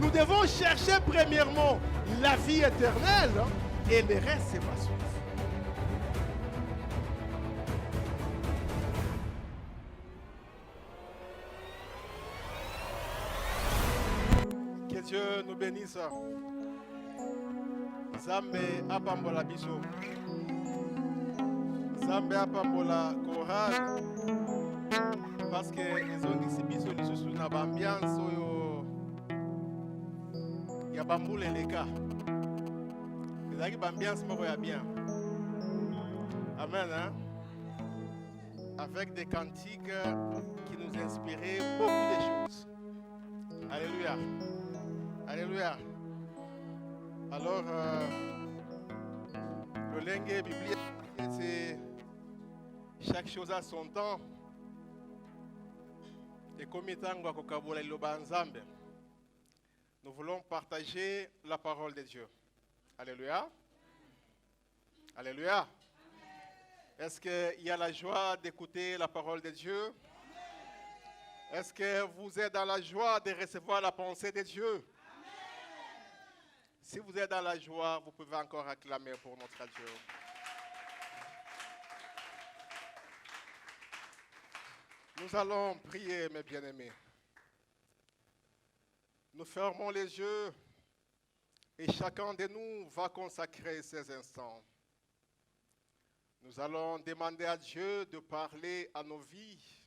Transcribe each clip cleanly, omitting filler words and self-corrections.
Nous devons chercher premièrement la vie éternelle et le reste, c'est pas suite. Que Dieu nous bénisse. Zambe apambola biso. Zambe apambola chorale. Parce que les ondisi biso lisusu na bambiance oyo ya bambula eleka. Ezaki bambiance moko ya bien. Amen, hein? Avec des cantiques qui nous inspiraient beaucoup de choses. Alléluia. Alléluia. Alors, le lingue biblique, c'est chaque chose à son temps. Et comme nous voulons partager la parole de Dieu. Alléluia. Alléluia. Est-ce qu'il y a la joie d'écouter la parole de Dieu? Est-ce que vous êtes dans la joie de recevoir la pensée de Dieu? Si vous êtes dans la joie, vous pouvez encore acclamer pour notre Dieu. Nous allons prier, mes bien-aimés. Nous fermons les yeux et chacun de nous va consacrer ces instants. Nous allons demander à Dieu de parler à nos vies.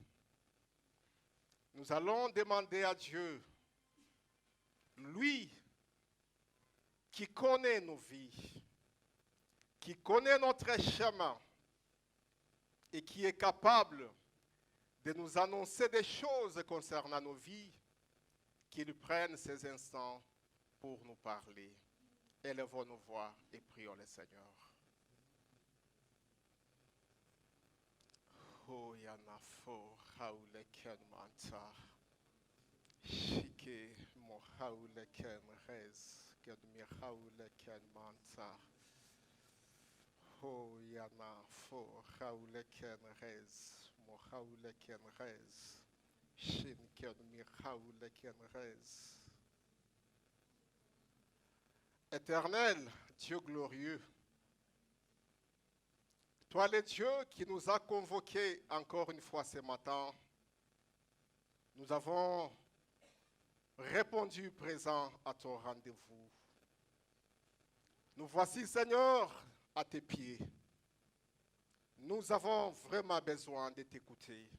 Nous allons demander à Dieu, lui qui connaît nos vies, qui connaît notre chemin et qui est capable de nous annoncer des choses concernant nos vies, qu'il prenne ces instants pour nous parler. Élevons nos voix et prions le Seigneur. Oh yanafo haule ken manta shike mo haule ken rez ken mi haule ken manta oh yanafo haule ken rez mo haule ken rez shin ken mi haule ken rez. Éternel Dieu glorieux, toi le Dieu qui nous a convoqués encore une fois ce matin, nous avons répondu présent à ton rendez-vous. Nous voici, Seigneur, à tes pieds. Nous avons vraiment besoin de t'écouter.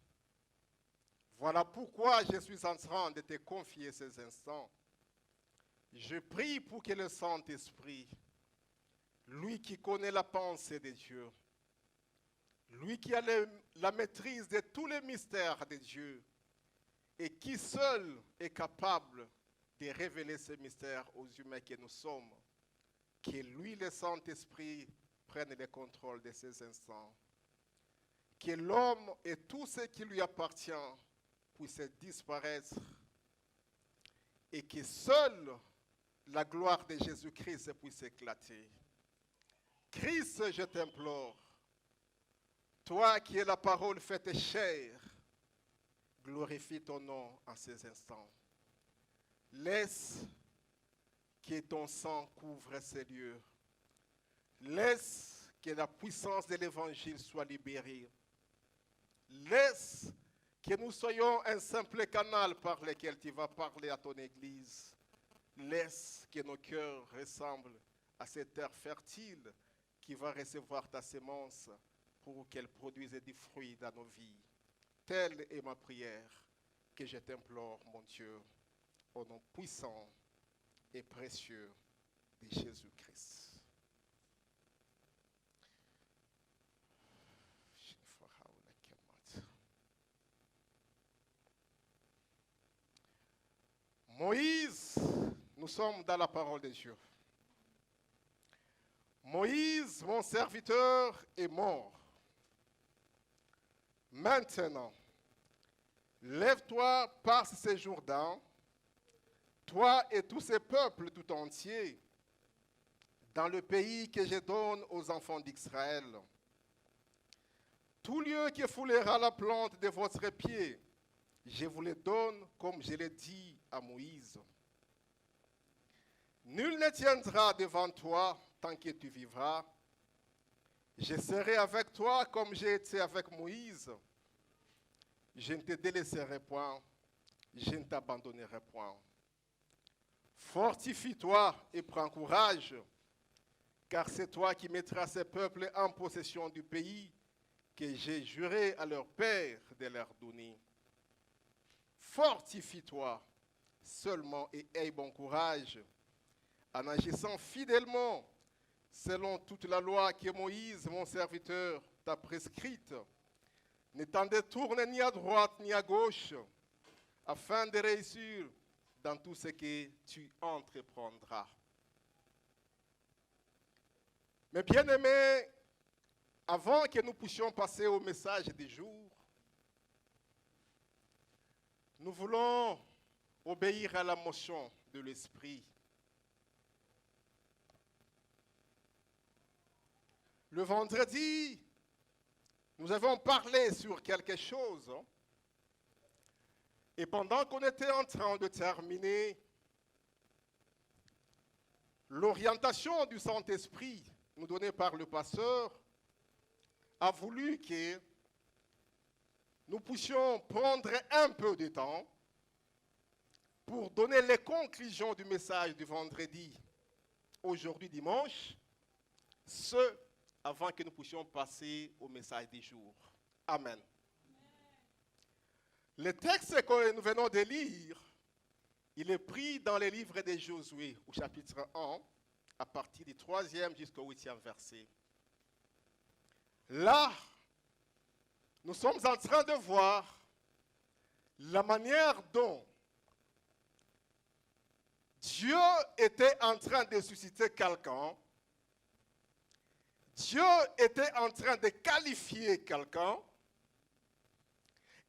Voilà pourquoi je suis en train de te confier ces instants. Je prie pour que le Saint-Esprit, lui qui connaît la pensée de Dieu, lui qui a la maîtrise de tous les mystères de Dieu et qui seul est capable de révéler ces mystères aux humains que nous sommes, que lui, le Saint-Esprit, prenne le contrôle de ces instants. Que l'homme et tout ce qui lui appartient puisse disparaître et que seule la gloire de Jésus-Christ puisse éclater. Christ, je t'implore, toi qui es la parole faite chair, glorifie ton nom en ces instants. Laisse que ton sang couvre ces lieux. Laisse que la puissance de l'évangile soit libérée. Laisse que nous soyons un simple canal par lequel tu vas parler à ton Église. Laisse que nos cœurs ressemblent à cette terre fertile qui va recevoir ta sémence pour qu'elle produise du fruit dans nos vies. Telle est ma prière que je t'implore, mon Dieu, au nom puissant et précieux de Jésus-Christ. Moïse, nous sommes dans la parole de Dieu. Moïse, mon serviteur, est mort. Maintenant, lève-toi, passe ce Jourdain, toi et tous ces peuples tout entiers, dans le pays que je donne aux enfants d'Israël. Tout lieu qui foulera la plante de votre pied, je vous le donne comme je l'ai dit à Moïse. Nul ne tiendra devant toi tant que tu vivras. Je serai avec toi comme j'ai été avec Moïse. Je ne te délaisserai point, je ne t'abandonnerai point. Fortifie-toi et prends courage, car c'est toi qui mettras ces peuples en possession du pays que j'ai juré à leur père de leur donner. Fortifie-toi seulement et aie bon courage, en agissant fidèlement selon toute la loi que Moïse, mon serviteur, t'a prescrite. Ne t'en détourne ni à droite ni à gauche, afin de réussir dans tout ce que tu entreprendras. Mes bien-aimés, avant que nous puissions passer au message du jour, nous voulons obéir à la motion de l'Esprit. Le vendredi, nous avons parlé sur quelque chose. Et pendant qu'on était en train de terminer, l'orientation du Saint-Esprit nous donnée par le pasteur a voulu que nous puissions prendre un peu de temps pour donner les conclusions du message du vendredi, aujourd'hui dimanche, ce avant que nous puissions passer au message du jour. Amen. Le texte que nous venons de lire, il est pris dans le livre de Josué, au chapitre 1, à partir du 3e jusqu'au 8e verset. Là, nous sommes en train de voir la manière dont Dieu était en train de susciter quelqu'un. Dieu était en train de qualifier quelqu'un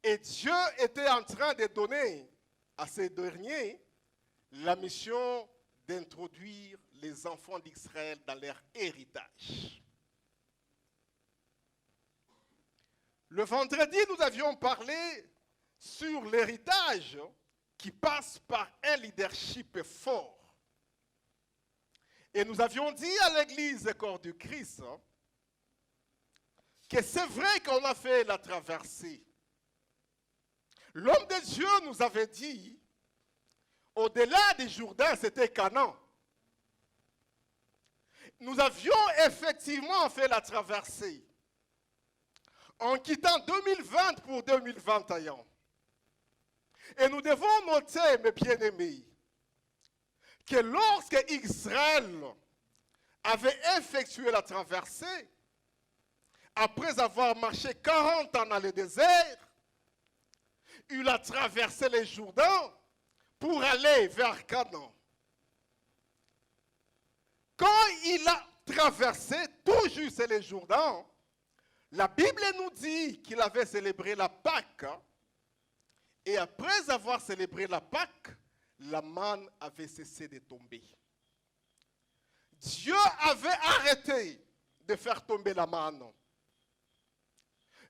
et Dieu était en train de donner à ces derniers la mission d'introduire les enfants d'Israël dans leur héritage. Le vendredi, nous avions parlé sur l'héritage qui passe par un leadership fort. Et nous avions dit à l'église Corps du Christ que c'est vrai qu'on a fait la traversée. L'homme de Dieu nous avait dit, au-delà du Jourdain, c'était Canaan. Nous avions effectivement fait la traversée en quittant 2020 pour 2021. Et nous devons noter, mes bien-aimés, que lorsque Israël avait effectué la traversée, après avoir marché 40 ans dans le désert, il a traversé les Jourdains pour aller vers Canaan. Quand il a traversé tout juste les Jourdains, la Bible nous dit qu'il avait célébré la Pâque. Et après avoir célébré la Pâque, la manne avait cessé de tomber. Dieu avait arrêté de faire tomber la manne.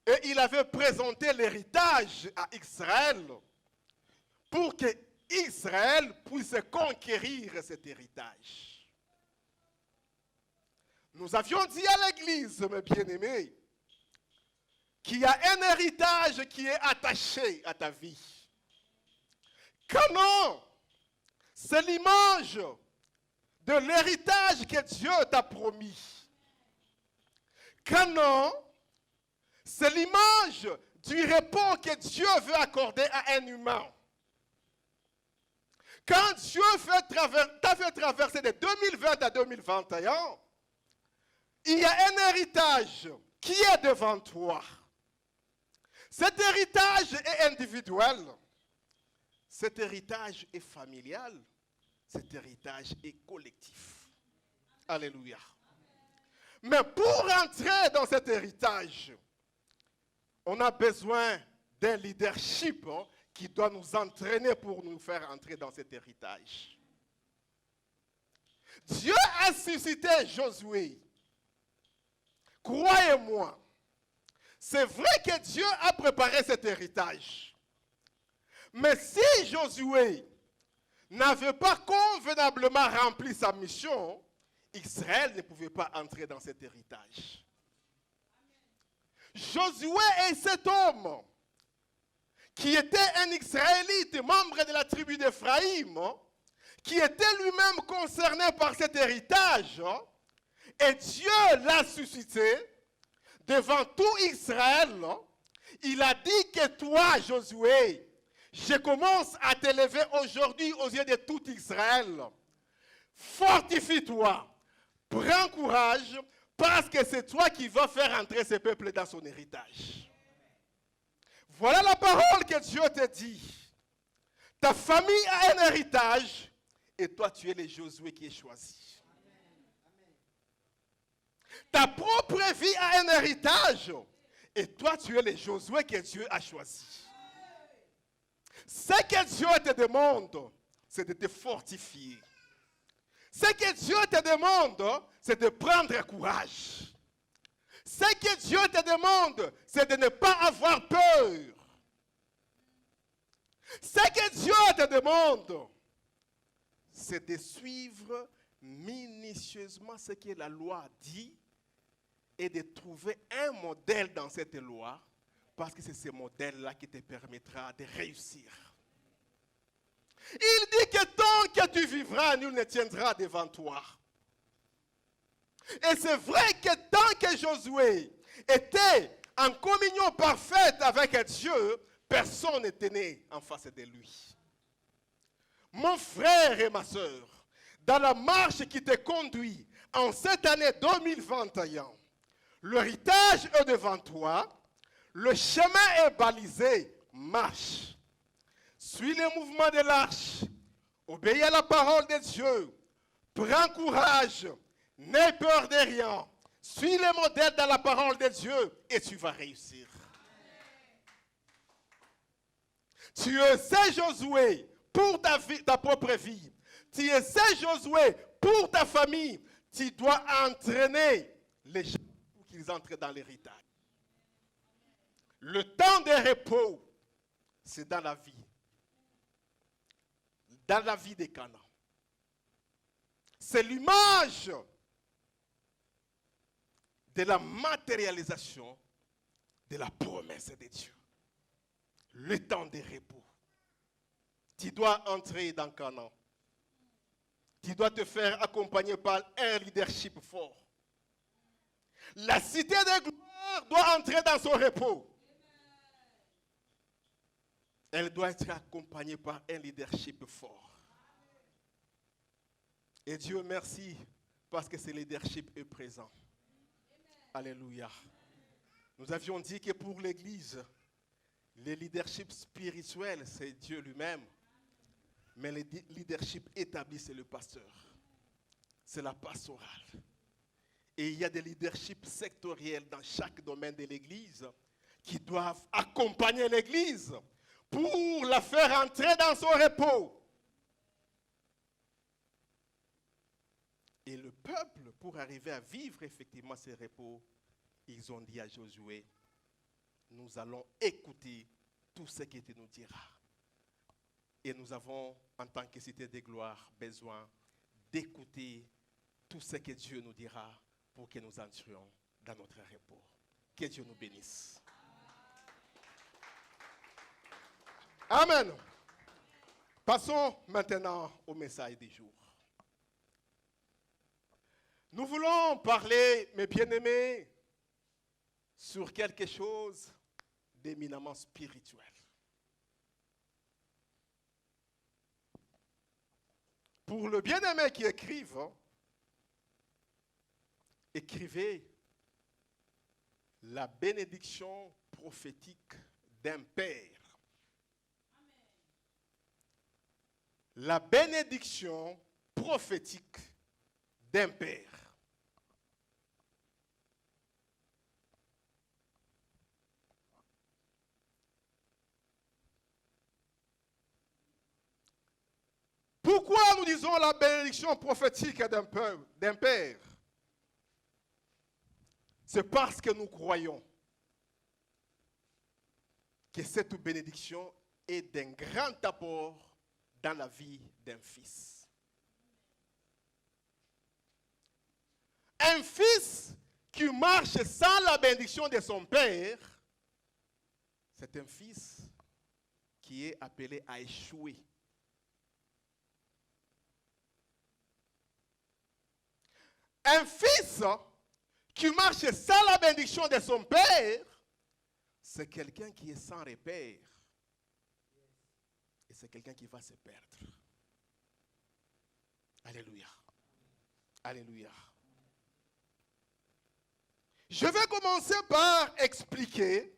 Et il avait présenté l'héritage à Israël pour que Israël puisse conquérir cet héritage. Nous avions dit à l'église, mes bien-aimés, qu'il y a un héritage qui est attaché à ta vie. Canaan, c'est l'image de l'héritage que Dieu t'a promis. Canaan, c'est l'image du repos que Dieu veut accorder à un humain. Quand Dieu t'a fait traverser de 2020 à 2021, il y a un héritage qui est devant toi. Cet héritage est individuel. Cet héritage est familial. Cet héritage est collectif. Alléluia. Mais pour entrer dans cet héritage, on a besoin d'un leadership qui doit nous entraîner pour nous faire entrer dans cet héritage. Dieu a suscité Josué. Croyez-moi, c'est vrai que Dieu a préparé cet héritage. Mais si Josué n'avait pas convenablement rempli sa mission, Israël ne pouvait pas entrer dans cet héritage. Josué est cet homme qui était un Israélite, membre de la tribu d'Éphraïm, qui était lui-même concerné par cet héritage, et Dieu l'a suscité devant tout Israël. Il a dit que toi, Josué, je commence à t'élever aujourd'hui aux yeux de tout Israël. Fortifie-toi, prends courage, parce que c'est toi qui vas faire entrer ce peuple dans son héritage. Voilà la parole que Dieu te dit. Ta famille a un héritage, et toi tu es le Josué qui est choisi. Ta propre vie a un héritage, et toi tu es le Josué que Dieu a choisi. Ce que Dieu te demande, c'est de te fortifier. Ce que Dieu te demande, c'est de prendre courage. Ce que Dieu te demande, c'est de ne pas avoir peur. Ce que Dieu te demande, c'est de suivre minutieusement ce que la loi dit et de trouver un modèle dans cette loi, parce que c'est ce modèle-là qui te permettra de réussir. Il dit que tant que tu vivras, nul ne tiendra devant toi. Et c'est vrai que tant que Josué était en communion parfaite avec Dieu, personne n'était né en face de lui. Mon frère et ma soeur, dans la marche qui te conduit en cette année 2021, l'héritage est devant toi, le chemin est balisé, marche. Suis les mouvements de l'arche, obéis à la parole de Dieu, prends courage, n'aie peur de rien, suis les modèles dans la parole de Dieu et tu vas réussir. Tu es ce Josué pour ta propre vie, tu es ce Josué pour ta famille, tu dois entraîner les gens pour qu'ils entrent dans l'héritage. Le temps de repos, c'est dans la vie. Dans la vie des Canaan. C'est l'image de la matérialisation de la promesse de Dieu. Le temps de repos. Tu dois entrer dans Canaan. Tu dois te faire accompagner par un leadership fort. La cité de gloire doit entrer dans son repos. Elle doit être accompagnée par un leadership fort. Et Dieu merci parce que ce leadership est présent. Alléluia. Nous avions dit que pour l'Église, le leadership spirituel, c'est Dieu lui-même. Mais le leadership établi, c'est le pasteur. C'est la pastorale. Et il y a des leaderships sectoriels dans chaque domaine de l'Église qui doivent accompagner l'Église pour la faire entrer dans son repos. Et le peuple, pour arriver à vivre effectivement ce repos, ils ont dit à Josué, nous allons écouter tout ce que tu nous diras. Et nous avons, en tant que cité de gloire, besoin d'écouter tout ce que Dieu nous dira pour que nous entrions dans notre repos. Que Dieu nous bénisse. Amen. Passons maintenant au message du jour. Nous voulons parler, mes bien-aimés, sur quelque chose d'éminemment spirituel. Pour le bien-aimé qui écrive, écrivez la bénédiction prophétique d'un père. La bénédiction prophétique d'un père. Pourquoi nous disons la bénédiction prophétique d'un père? C'est parce que nous croyons que cette bénédiction est d'un grand apport dans la vie d'un fils. Un fils qui marche sans la bénédiction de son père, c'est un fils qui est appelé à échouer. Un fils qui marche sans la bénédiction de son père, c'est quelqu'un qui est sans repère. Et c'est quelqu'un qui va se perdre. Alléluia. Alléluia. Je vais commencer par expliquer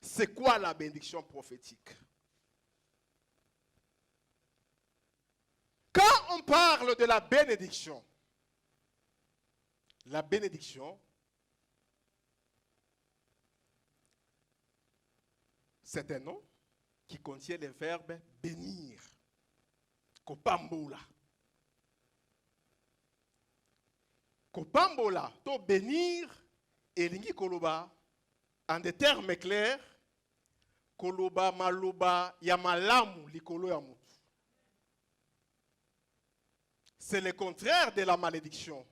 c'est quoi la bénédiction prophétique. Quand on parle de la bénédiction, c'est un nom qui contient le verbe bénir. Kopambola. Kopambola, to bénir, elingi koloba, en des termes clairs, koloba maloba yamalamu likolo ya mutu. C'est le contraire de la malédiction.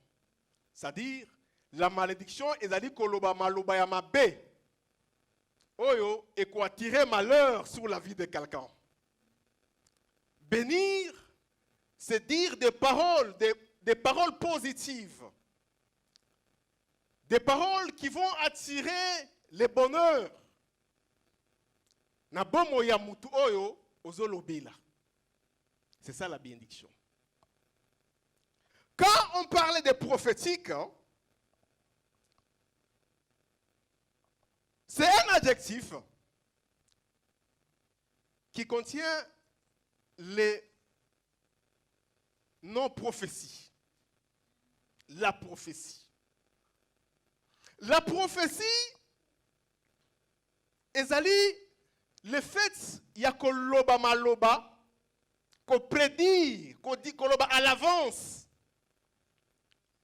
C'est-à-dire, la malédiction est à dire koloba maloba yamabe. Oyo, et quoi tirer malheur sur la vie de quelqu'un. Bénir, c'est dire des paroles positives. Des paroles qui vont attirer le bonheur. Nabomo ya mutu oyo ozolobela. C'est ça la bénédiction. Quand on parle de prophétique, c'est un adjectif qui contient les non-prophéties. La prophétie. La prophétie, ezali le fait ya koloba maloba, ko prédire, ko dit koloba à l'avance.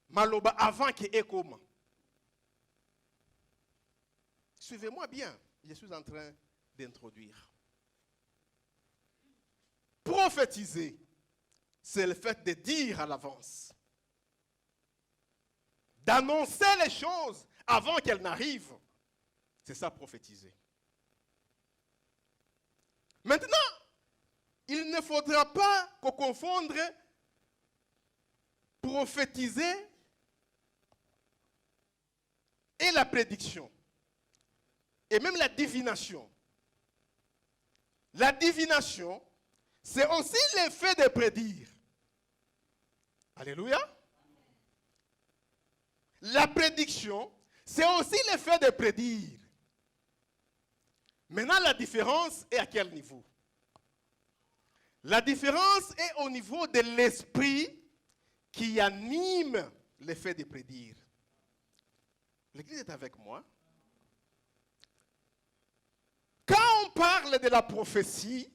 Maloba avant que ekoma. Suivez-moi bien, je suis en train d'introduire. Prophétiser, c'est le fait de dire à l'avance. D'annoncer les choses avant qu'elles n'arrivent. C'est ça, prophétiser. Maintenant, il ne faudra pas qu'on confonde prophétiser et la prédiction. Et même la divination. La divination, c'est aussi l'effet de prédire. Alléluia. La prédiction, c'est aussi l'effet de prédire. Maintenant, la différence est à quel niveau? La différence est au niveau de l'esprit qui anime l'effet de prédire. L'Église est avec moi. Quand on parle de la prophétie,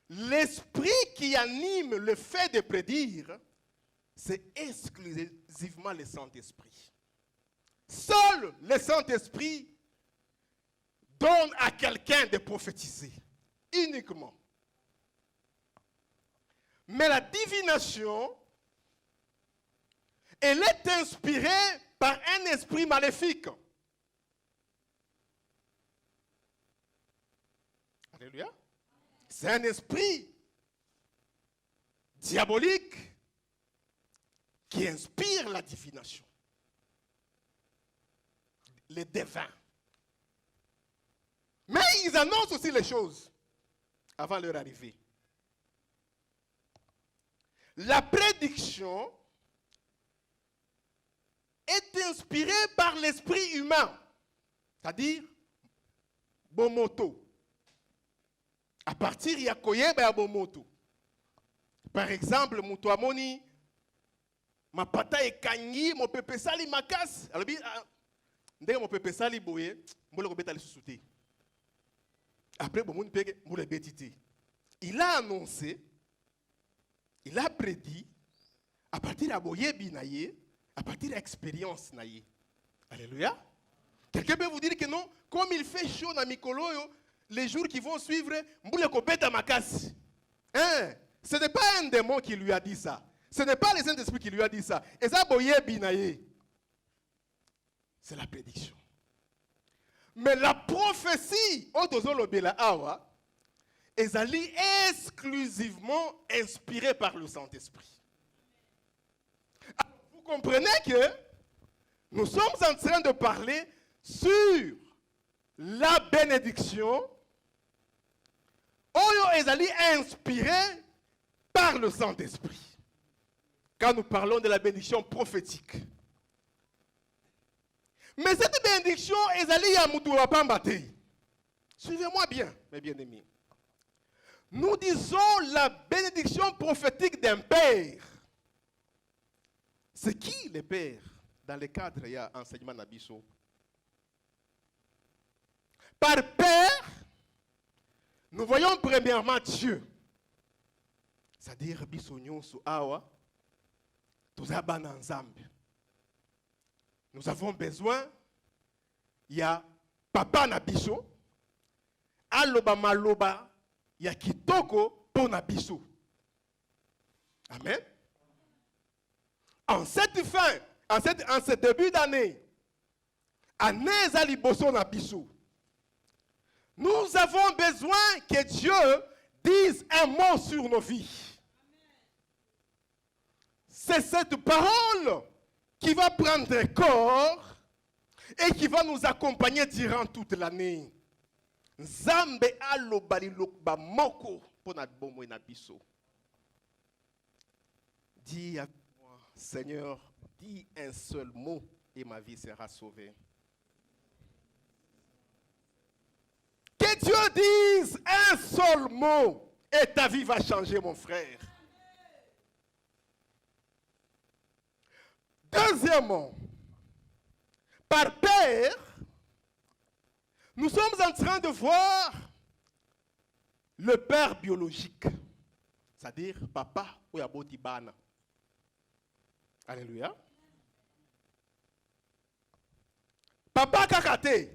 l'esprit qui anime le fait de prédire, c'est exclusivement le Saint-Esprit. Seul le Saint-Esprit donne à quelqu'un de prophétiser. Uniquement. Mais la divination, elle est inspirée par un esprit maléfique. Alléluia. C'est un esprit diabolique qui inspire la divination. Les devins. Mais ils annoncent aussi les choses avant leur arrivée. La prédiction est inspirée par l'esprit humain, c'est-à-dire Bomoto. À partir de Yakoyeba ya Bomoto. Par exemple, Mutuamoni, ma pata e kangi, mo pepe sali makas. Alors, ndenge mo pepe sali boye, mo le robeta le sous-souté. Après, bon, mo le betité. Il a annoncé, il a prédit, à partir de boyebi naye, à partir de l'expérience naye. Alléluia. Quelqu'un peut vous dire que non, comme il fait chaud dans Mikoloyo, les jours qui vont suivre, mboule ko beta makas. Hein? Ce n'est pas un démon qui lui a dit ça. Ce n'est pas le Saint-Esprit qui lui a dit ça. Et ça, c'est la prédiction. Mais la prophétie, est exclusivement inspirée par le Saint-Esprit. Vous comprenez que nous sommes en train de parler sur la bénédiction inspirée par le Saint-Esprit. Quand nous parlons de la bénédiction prophétique. Mais cette bénédiction suivez-moi bien, mes bien-aimés. Nous disons la bénédiction prophétique d'un père. C'est qui le père? Dans le cadre, il y a enseignement Nabiso. Par père, nous voyons premièrement Dieu. C'est-à-dire, Bisonyon Awa, nous avons besoin, il y a papa Nabiso, aloba maloba, il y a kitoko pour Nabiso. Amen. En cette fin, en ce début d'année, année Zaliboso Nabiso, nous avons besoin que Dieu dise un mot sur nos vies. C'est cette parole qui va prendre corps et qui va nous accompagner durant toute l'année. Nzambe alobalilokba moko pona bomo na biso. Dis avec moi, Seigneur, dis un seul mot et ma vie sera sauvée. Que Dieu dise un seul mot et ta vie va changer, mon frère. Deuxièmement, par père, nous sommes en train de voir le père biologique, c'est-à-dire papa ou yaboti bana. Alléluia. Papa kakate,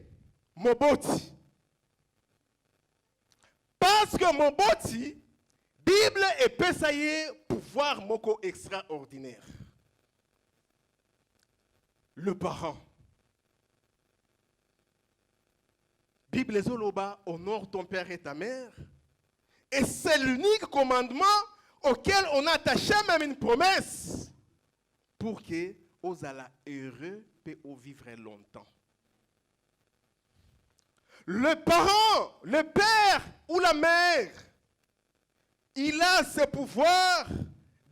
moboti. Parce que moboti, Bible et pesaye pouvoir moko extraordinaire. Le parent. Bible Zoloba, honore ton père et ta mère. Et c'est l'unique commandement auquel on a attaché même une promesse pour que Ozala heureux et vivre longtemps. Le parent, le père ou la mère, il a ce pouvoir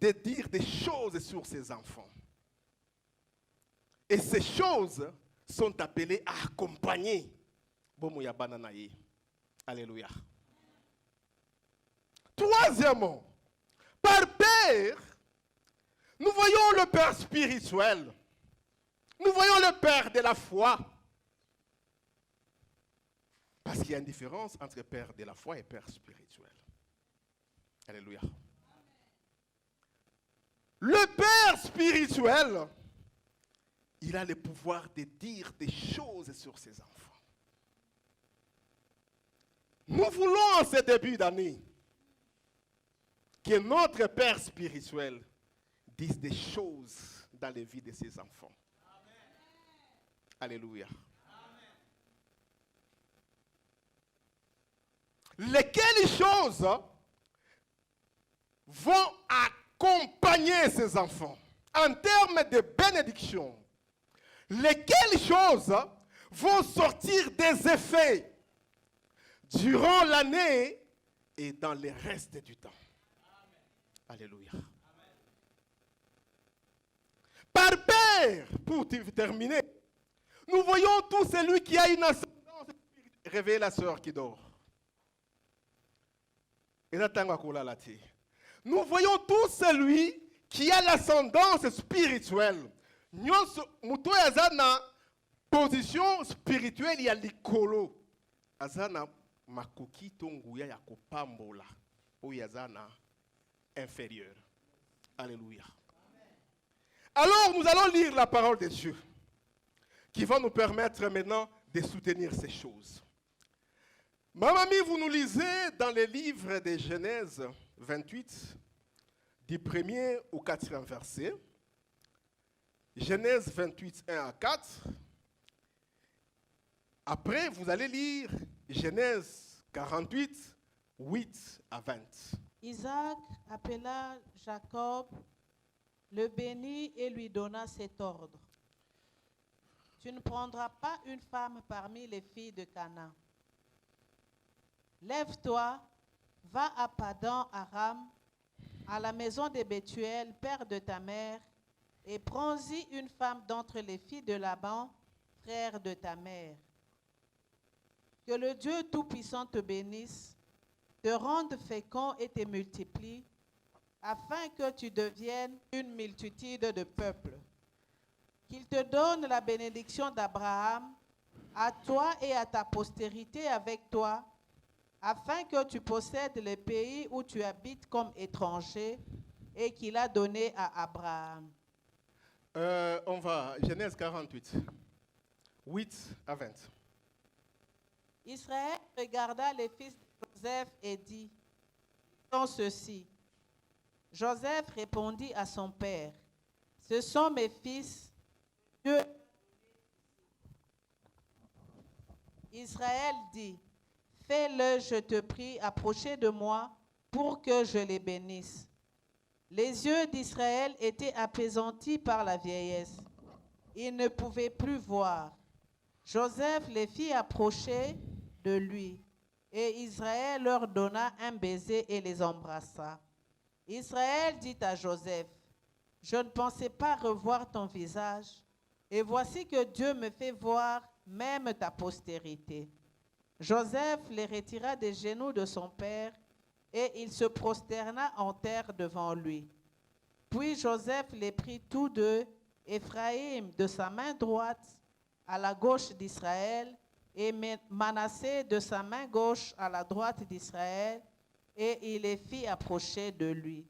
de dire des choses sur ses enfants. Et ces choses sont appelées à accompagner. Alléluia. Troisièmement, par père, nous voyons le père spirituel. Nous voyons le père de la foi. Parce qu'il y a une différence entre père de la foi et père spirituel. Alléluia. Le père spirituel, il a le pouvoir de dire des choses sur ses enfants. Nous voulons en ce début d'année que notre père spirituel dise des choses dans les vies de ses enfants. Amen. Alléluia. Amen. Lesquelles choses vont accompagner ces enfants en termes de bénédiction? Lesquelles choses vont sortir des effets durant l'année et dans le reste du temps? Amen. Alléluia. Amen. Par père, pour terminer, nous voyons tout celui qui a une ascendance spirituelle. Réveillez la sœur qui dort. Nous voyons tout celui qui a l'ascendance spirituelle. Nous avons position spirituelle, il y a l'ikolo. Azana makoki tonguya ya kopambola. Ou yazana inférieur. Alléluia. Alors nous allons lire la parole de Dieu qui va nous permettre maintenant de soutenir ces choses. Ma mamie, vous nous lisez dans les livres de Genèse 28, du 1er au 4e verset. Genèse 28, 1 à 4. Après, vous allez lire Genèse 48, 8 à 20. Isaac appela Jacob, le bénit et lui donna cet ordre. Tu ne prendras pas une femme parmi les filles de Canaan. Lève-toi, va à Padan Aram, à la maison de Bethuel, père de ta mère, et prends-y une femme d'entre les filles de Laban, frère de ta mère. Que le Dieu Tout-Puissant te bénisse, te rende fécond et te multiplie, afin que tu deviennes une multitude de peuples. Qu'il te donne la bénédiction d'Abraham, à toi et à ta postérité avec toi, afin que tu possèdes les pays où tu habites comme étranger et qu'il a donné à Abraham. On va, Genèse 48, 8 à 20. Israël regarda les fils de Joseph et dit, sont ceux-ci. Joseph répondit à son père, ce sont mes fils. Dieu. Israël dit, fais-le, je te prie, approcher de moi pour que je les bénisse. Les yeux d'Israël étaient apaisantis par la vieillesse. Il ne pouvait plus voir. Joseph les fit approcher de lui, et Israël leur donna un baiser et les embrassa. Israël dit à Joseph, je ne pensais pas revoir ton visage, et voici que Dieu me fait voir même ta postérité. Joseph les retira des genoux de son père, et il se prosterna en terre devant lui. Puis Joseph les prit tous deux, Éphraïm de sa main droite à la gauche d'Israël, et Manassé de sa main gauche à la droite d'Israël, et il les fit approcher de lui.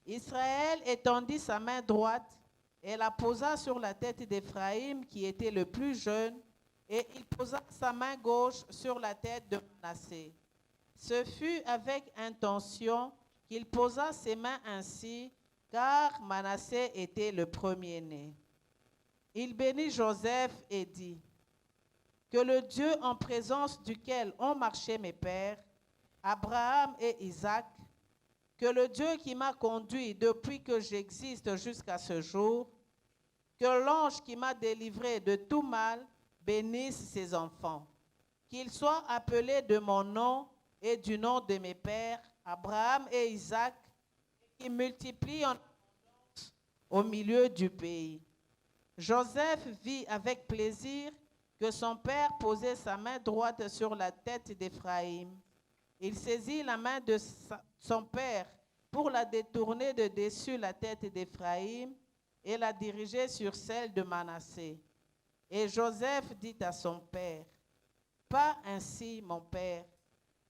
Israël étendit sa main droite et la posa sur la tête d'Éphraïm, qui était le plus jeune, et il posa sa main gauche sur la tête de Manassé. Ce fut avec intention qu'il posa ses mains ainsi, car Manassé était le premier-né. Il bénit Joseph et dit, que le Dieu en présence duquel ont marché mes pères, Abraham et Isaac, que le Dieu qui m'a conduit depuis que j'existe jusqu'à ce jour, que l'ange qui m'a délivré de tout mal bénisse ses enfants, qu'ils soient appelés de mon nom et du nom de mes pères, Abraham et Isaac, qui multiplient en abondance au milieu du pays. Joseph vit avec plaisir que son père posait sa main droite sur la tête d'Éphraïm. Il saisit la main de son père pour la détourner de dessus la tête d'Éphraïm et la diriger sur celle de Manassé. Et Joseph dit à son père, « Pas ainsi, mon père,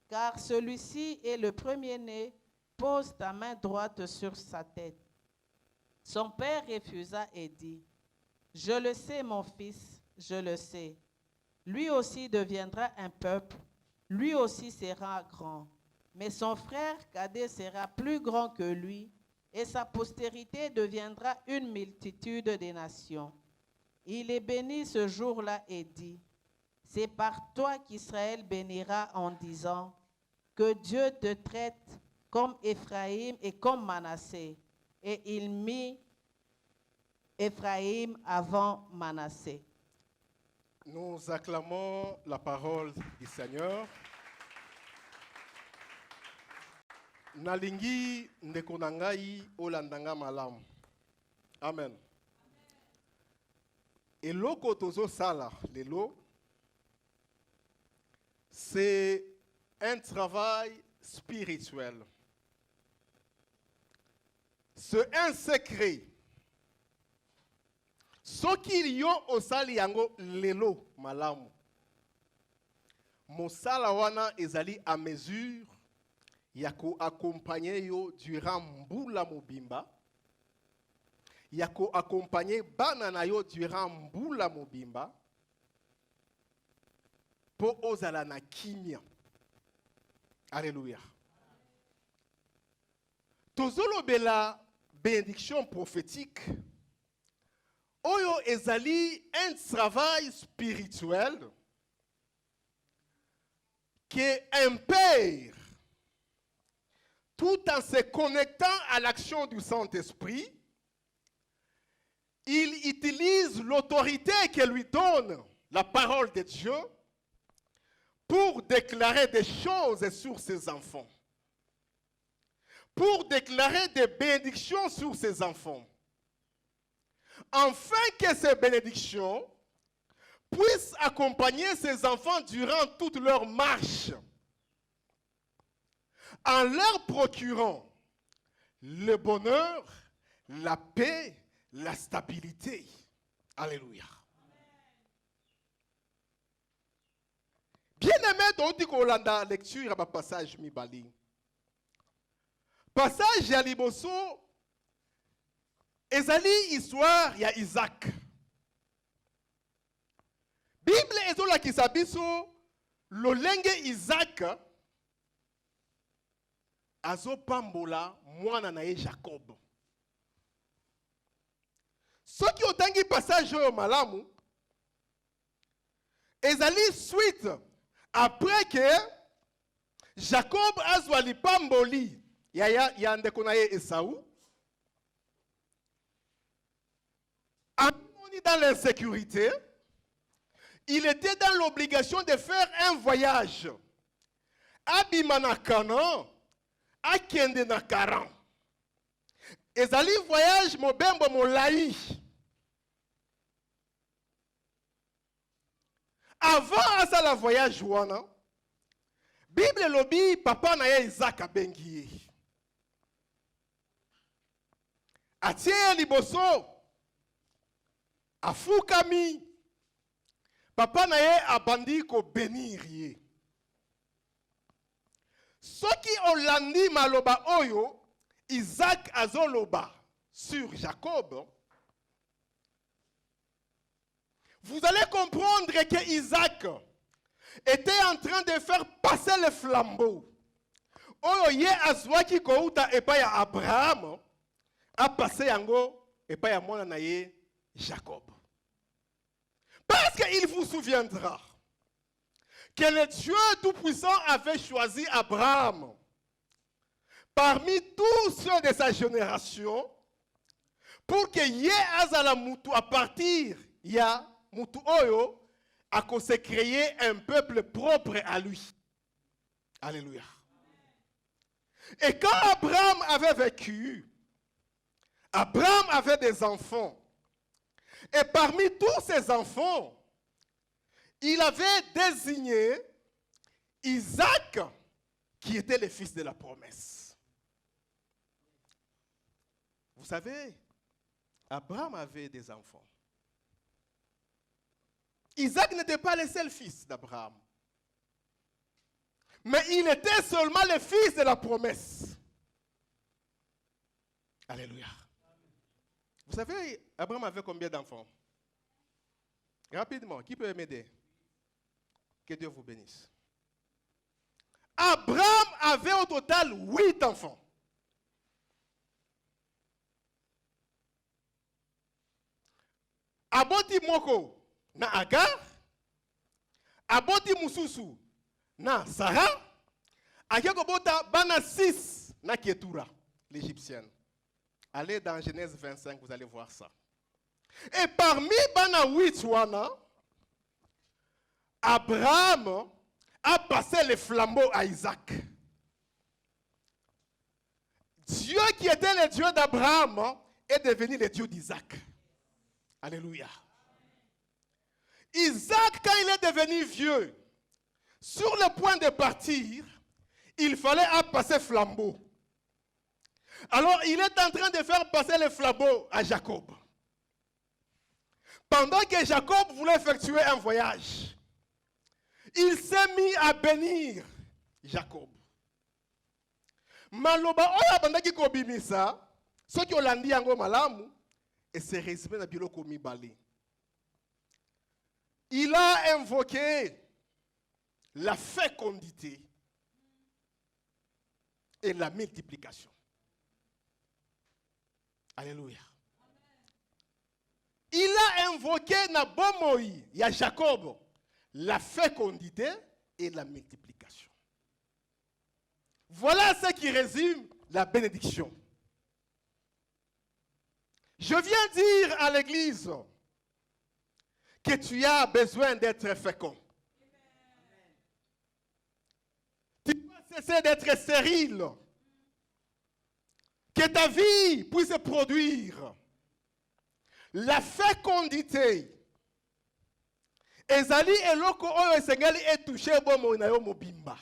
car celui-ci est le premier-né, pose ta main droite sur sa tête. » Son père refusa et dit, « Je le sais, mon fils, je le sais. Lui aussi deviendra un peuple, lui aussi sera grand. Mais son frère cadet sera plus grand que lui, et sa postérité deviendra une multitude des nations. » Il est béni ce jour-là et dit, « C'est par toi qu'Israël bénira en disant, que Dieu te traite comme Éphraïm et comme Manassé. » Et il mit Éphraïm avant Manassé. Nous acclamons la parole du Seigneur. Nalingi ndeko na ngai olandanga malamu. Amen. Eloko tozo sala lelo, c'est un travail spirituel. C'est un secret. Soki yo osali yango lelo malamu. Mosala wana ezali à mesure yako accompagner yo durant mbula mobimba. Yako accompagner bana na yo durant mbula mobimba. Po ozala na kimia. Alléluia. tozolobela bénédiction prophétique. Oyo ezali un travail spirituel qu'un père, tout en se connectant à l'action du Saint-Esprit, il utilise l'autorité que lui donne la parole de Dieu pour déclarer des choses sur ses enfants, pour déclarer des bénédictions sur ses enfants, afin que ces bénédictions puissent accompagner ses enfants durant toute leur marche, en leur procurant le bonheur, la paix, la stabilité. Alléluia. Bien-aimé, donc, Kolanda, lecture à passage Mibali. Passage ya liboso, ezali histoire ya Isaac. Bible ezola kisabiso, lolenge Isaac, azopambola mwana na ye Jacob. Soki otangi passage oyo malamu, ezali suite après que Jacob azwa lipamboli ya ndeko na ye Esaü, amoni dans l'insécurité, il était dans l'obligation de faire un voyage. Abima na Canaan, akende na Karan. Ezali voyage mobembo molai. Avant asala voyage wana, Bible lobi papa na ye Isaac abengi. Atie liboso, afukami, papa na ye abandi ko bénir ye. Soki olandi maloba oyo, Isaac azoloba sur Jacob, vous allez comprendre que Isaac était en train de faire passer le flambeau. Oyo ye azwaki kouta epa ya Abraham, a passé yango epa ya mwana na ye Jacob. Parce qu'il vous souviendra que le Dieu Tout-Puissant avait choisi Abraham parmi tous ceux de sa génération pour que ye azala mutu à partir ya mutu oyo a se créer un peuple propre à lui. Alléluia. Et quand Abraham avait vécu, Abraham avait des enfants. Et parmi tous ses enfants, il avait désigné Isaac, qui était le fils de la promesse. Vous savez, Abraham avait des enfants. Isaac n'était pas le seul fils d'Abraham. Mais il était seulement le fils de la promesse. Alléluia. Vous savez, Abraham avait combien d'enfants? Rapidement, qui peut m'aider? Que Dieu vous bénisse. Abraham avait au total 8 enfants. Aboti moko na Agar, aboti mususu na Sarah, akeko bota bana 6 na Ketura, l'égyptienne. Allez dans Genèse 25, vous allez voir ça. Et parmi bana 8 wana, Abraham a passé le flambeau à Isaac. Dieu qui était le Dieu d'Abraham est devenu le Dieu d'Isaac. Alléluia. Isaac, quand il est devenu vieux, sur le point de partir, il fallait passer flambeau. Alors, il est en train de faire passer le flambeau à Jacob. Pendant que Jacob voulait effectuer un voyage, il s'est mis à bénir Jacob. Maloba oya bandaki ko bimisa, soki olandi yango malamu, et se résumé na biloko mibale. Il a invoqué la fécondité et la multiplication. Alléluia. Il a invoqué na bomoi, il y a Jacob, la fécondité et la multiplication. Voilà ce qui résume la bénédiction. Je viens dire à l'église que tu as besoin d'être fécond. Tu dois cesser d'être stérile. Que ta vie puisse produire la fécondité. Ezali eloko oyo esengeli etouche bomo na yo mobimba.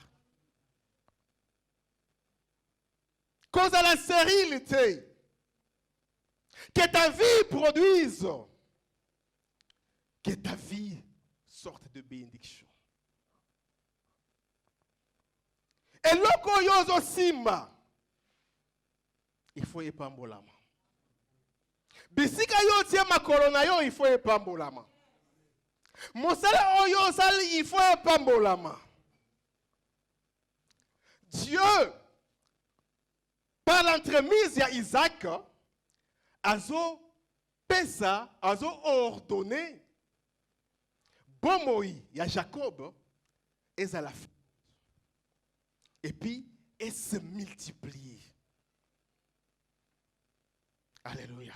Cause à la stérilité. Que ta vie produise. Que ta vie sorte de bénédiction. Eloko yozo simba. Il faut epambolama. Bisika yo tie makolo na yo, il faut epambolama. Mosala oyo sali, il faut epambolama. Dieu, par l'entremise de Isaac, azo pesa, azo ordonné, bomoi, il y a Jacob, et à la fin. Et puis, elle se multiplie. Alléluia.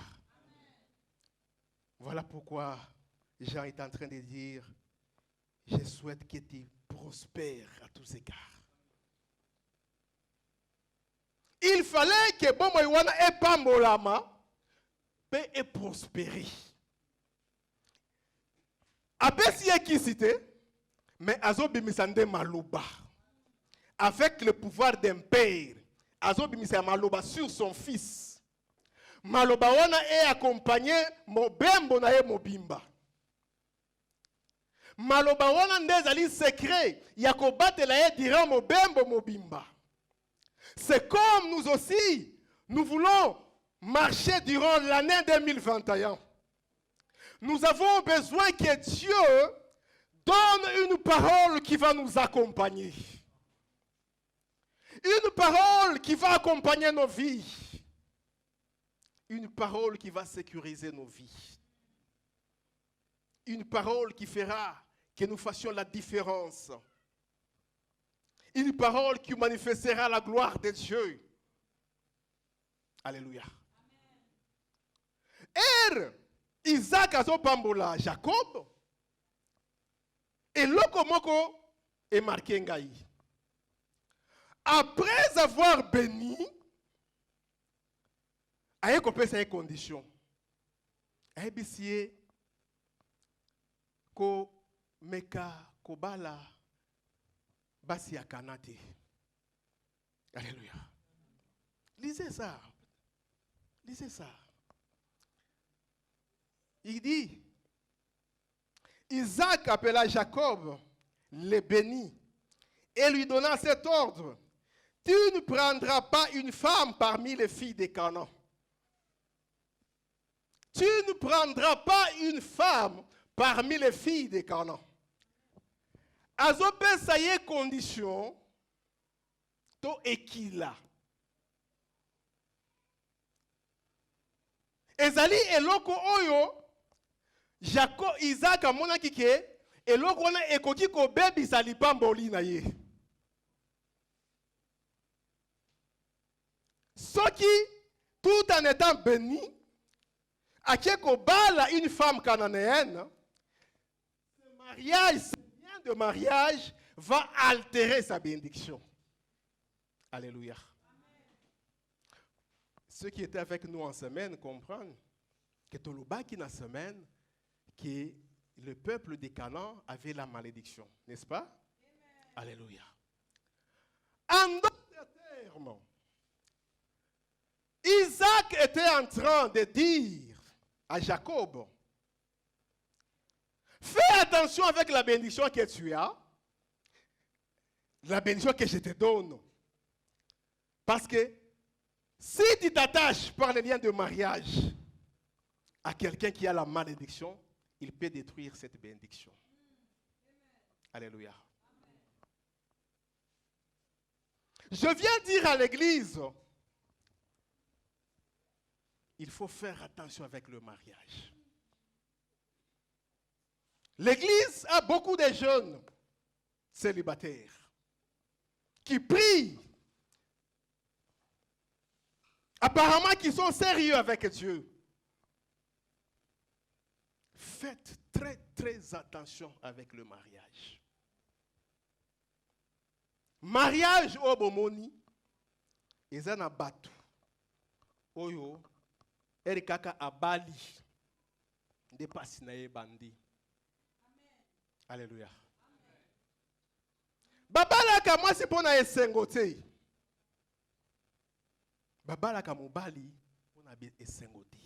Voilà pourquoi Jean est en train de dire, je souhaite que tu prospères à tous égards. Il fallait que Bomoïwana et Pambolama peut prospérer. Abessi qui cité, mais Azo Bimisande Malouba, avec le pouvoir d'un père, Azo Bimisande Malouba sur son fils. Maloba wana est accompagné mobembo na ye mobimba. Maloba wana ndezali secret yakobatela ye dira mobembo mobimba. C'est comme nous aussi, nous voulons marcher durant l'année 2021. Nous avons besoin que Dieu donne une parole qui va nous accompagner. Une parole qui va accompagner nos vies. Une parole qui va sécuriser nos vies. Une parole qui fera que nous fassions la différence. Une parole qui manifestera la gloire de Dieu. Alléluia. Isaac a pambola Jacob. Et Lokomoko est marqué Ngaï. Après avoir béni, aye kopesa ces conditions. Aye bisie ko meka kobala basi ya kanate. Alléluia. Lisez ça. Lisez ça. Il dit, Isaac appela Jacob, le bénit, et lui donna cet ordre. Tu ne prendras pas une femme parmi les filles des Canaan. Tu ne prendras pas une femme parmi les filles des Canaan. Azope sa ye condition to ekila. Ezali eloko oyo Jacob Isaac amona kike eloko wana ekoki ko bebisa lipamboli na ye. Soki tout en étant béni, Akeko bala une femme cananéenne, ce mariage, ce lien de mariage va altérer sa bénédiction. Alléluia. Ceux qui étaient avec nous en semaine comprennent que Toloba qui na semaine, que le peuple des Canaan avait la malédiction, n'est-ce pas? Amen. Alléluia. En d'autres termes, Isaac était en train de dire à Jacob, fais attention avec la bénédiction que tu as, la bénédiction que je te donne. Parce que si tu t'attaches par les liens de mariage à quelqu'un qui a la malédiction, il peut détruire cette bénédiction. Alléluia. Je viens dire à l'église il faut faire attention avec le mariage. L'église a beaucoup de jeunes célibataires qui prient, apparemment qui sont sérieux avec Dieu. Faites très très attention avec le mariage. Mariage au bomoni, ezana batu, oyo, erikaka abali, de pasinaye bandi. Alléluia. Babalaka mwasi pona esengo te. Babalaka mobali pona esengo te.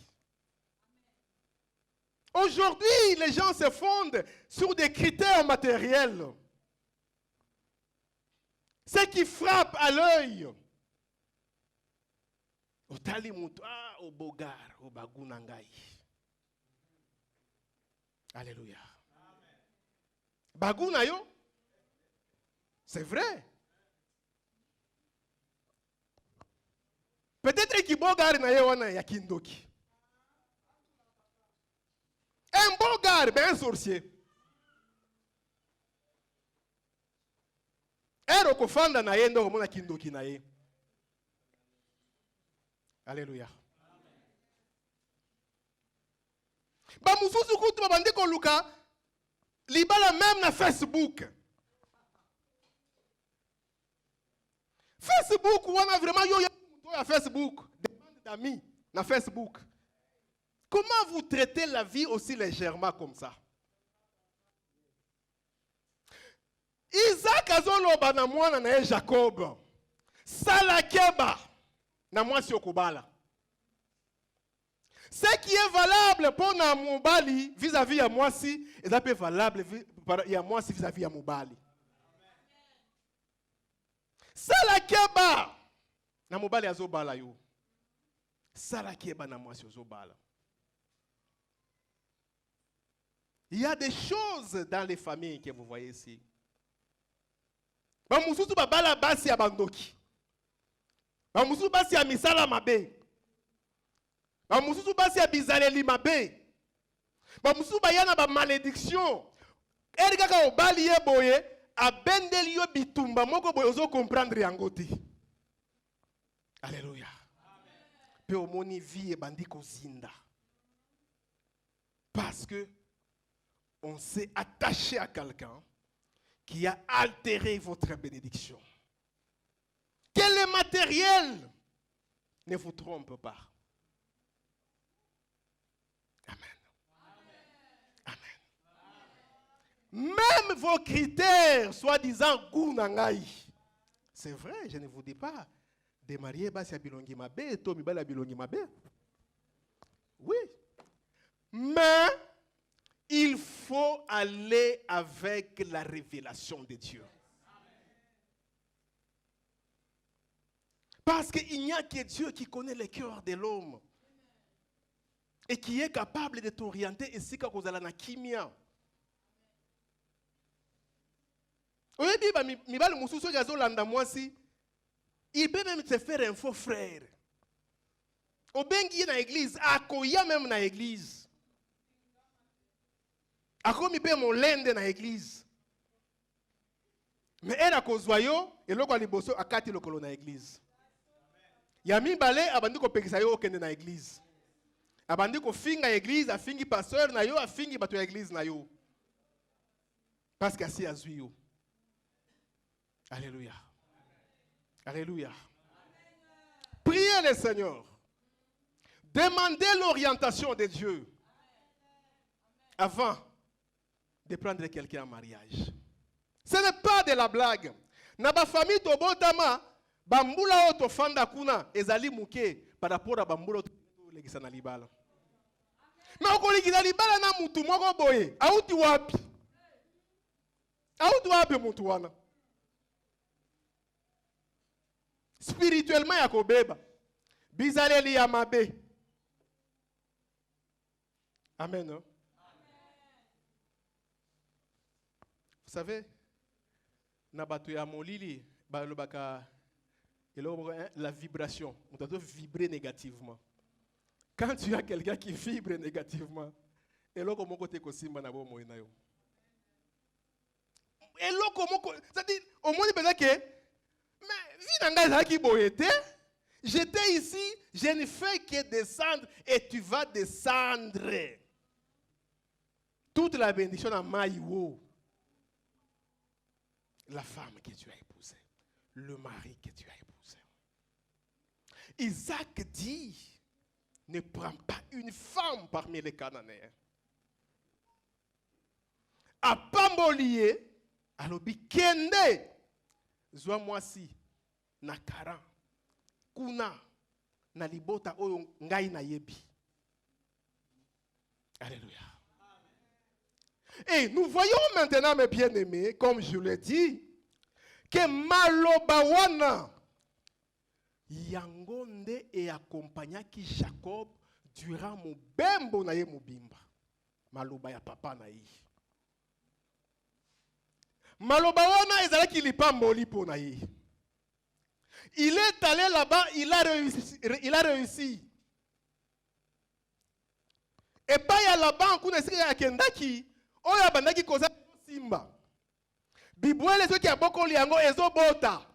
Aujourd'hui, les gens se fondent sur des critères matériels. Ce qui frappe à l'œil. Otali mutu, au bogar, au bagunangai. Alléluia. Baguna yo, c'est vrai. Peut-être qu'il bogar na yo wana ya kindoki. Un beau gars, ben un sorcier. Ero kofanda na ye ndo komona kindoki na ye. Alléluia. Ba mususu kutu babandi koluka libala même na Facebook. Facebook wana vraiment yo ya Facebook, demande d'amis na Facebook. Comment vous traitez la vie aussi légèrement comme ça? Isaac azoloba na mwana na Jacob. Salakeba na mwasi okubala. Ce qui est valable pour na mobali vis-à-vis ya mwasi, est peu valable ya mwasi vis-à-vis ya mobali. Salakeba na mobali azobala yo. Salakeba na mwasi azobala. Il y a des choses dans les familles que vous voyez ici. Bamususu babala basi ya bandoki. Bamususu basi ya misala mabe. Bamususu basi ya bizaleli mabe. Bamususu bayana ba malédiction. Erika obali ye boye abendeli yo bitumba moko boye ozo comprendre yango te. Alléluia. Pe omoni vie bandi kozinda. Parce que on s'est attaché à quelqu'un qui a altéré votre bénédiction. Que le matériel ne vous trompe pas. Amen. Amen. Même vos critères, soi-disant gounangai. C'est vrai, je ne vous dis pas. Démarier basia bilongi mabe, tomi bala bilongi mabe. Oui. Mais il faut aller avec la révélation de Dieu. Parce qu'il n'y a que Dieu qui connaît le cœur de l'homme. Et qui est capable de t'orienter ici quand vous allez na kimia. Il peut même te faire un faux frère. Au bengi na église, akoya même na église. Akomi pe mon lende na église. Mais elle a kozwayo et loko liboso akati lokolo na église. Yami bale abandi ko pekisa yo okende na église. Abandi ko finga église, afingi pasteur na yo, afingi bato ya église na yo. Parce que asi azwi yo. Alléluia. Alléluia. Priez le Seigneur. Demandez l'orientation de Dieu avant de prendre quelqu'un en mariage. Ce n'est pas de la blague. Na ba famille to botama bambula oto fanda kuna ezali muke par rapport à bambula to legisa na libala. Mais on legisa libala na mutu moko boye. Auti wapi? Auti wapi mutu wana? Spirituellement yakobeba. Bizaleli ya mabe. Amen. Hein? Vous savez, nabatu ya molili, la vibration, on doit vibrer négativement. Quand tu as quelqu'un qui vibre négativement, et là, comment tu es et là, comment c'est-à-dire, au moins, il que, mais, j'étais ici, je ne fais que descendre, et tu vas descendre. Toute la bénédiction à Maïwo. La femme que tu as épousée, le mari que tu as épousé. Isaac dit, ne prends pas une femme parmi les Cananéens. A Pambolié, alobi kende, zwa mwasi, na karan, kuna, na libota oyo ngai na yebi. Alléluia. Et nous voyons maintenant, mes bien-aimés, comme je l'ai dit, que Malobawana, Yangonde et accompagna qui Jacob durant mon bembo na ye mobimba. Maloba ya papa na ye. Malobawana ezala ki lipa moli po na ye. Il est allé là-bas, il a réussi. Et pas ya là-bas, on connaît ya kendaki, oya bandaki koza simba. Bibwele so ki aboko liango ezo bota.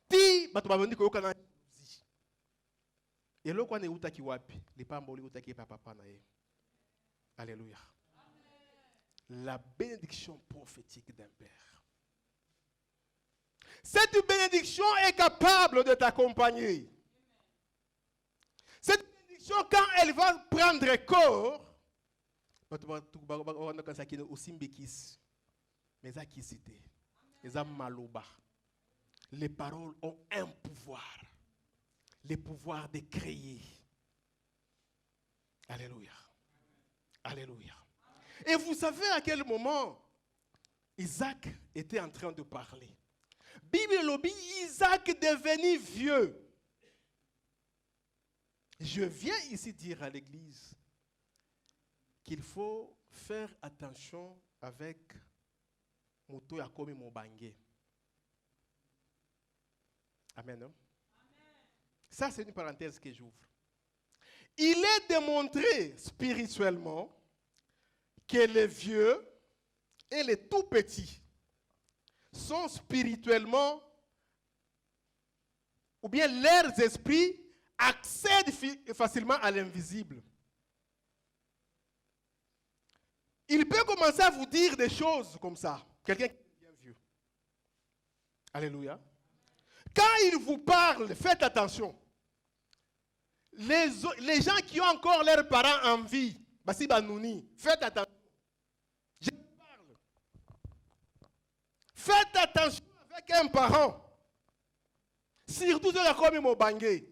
Ti bato babondi koyoka na zi. Eloko ane utaki wapi, lipambo li utaki papa na ye. Alléluia. La bénédiction prophétique d'un père. Cette bénédiction est capable de t'accompagner. Cette bénédiction, quand elle va prendre corps, les paroles ont un pouvoir. Le pouvoir de créer. Alléluia. Alléluia. Et vous savez à quel moment Isaac était en train de parler. Bible lobby, Isaac devenu vieux. Je viens ici dire à l'église qu'il faut faire attention avec Moto Yakomi Mobangé. Amen. Non? Ça, c'est une parenthèse que j'ouvre. Il est démontré spirituellement que les vieux et les tout petits sont spirituellement, ou bien leurs esprits accèdent facilement à l'invisible. Il peut commencer à vous dire des choses comme ça. Quelqu'un qui est bien vieux. Alléluia. Quand il vous parle, faites attention. Les gens qui ont encore leurs parents en vie, Basi Banouni, faites attention. Je vous parle. Faites attention avec un parent. Surtout de la commune Mobangé.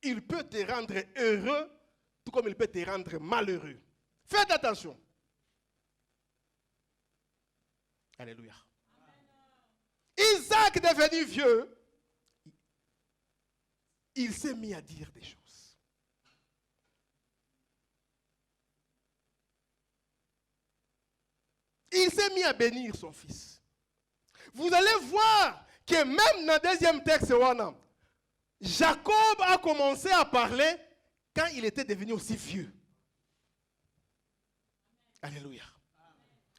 Il peut te rendre heureux, tout comme il peut te rendre malheureux. Faites attention. Alléluia. Amen. Isaac devenu vieux, il s'est mis à dire des choses. Il s'est mis à bénir son fils. Vous allez voir que même dans le deuxième texte, Jacob a commencé à parler quand il était devenu aussi vieux. Alléluia.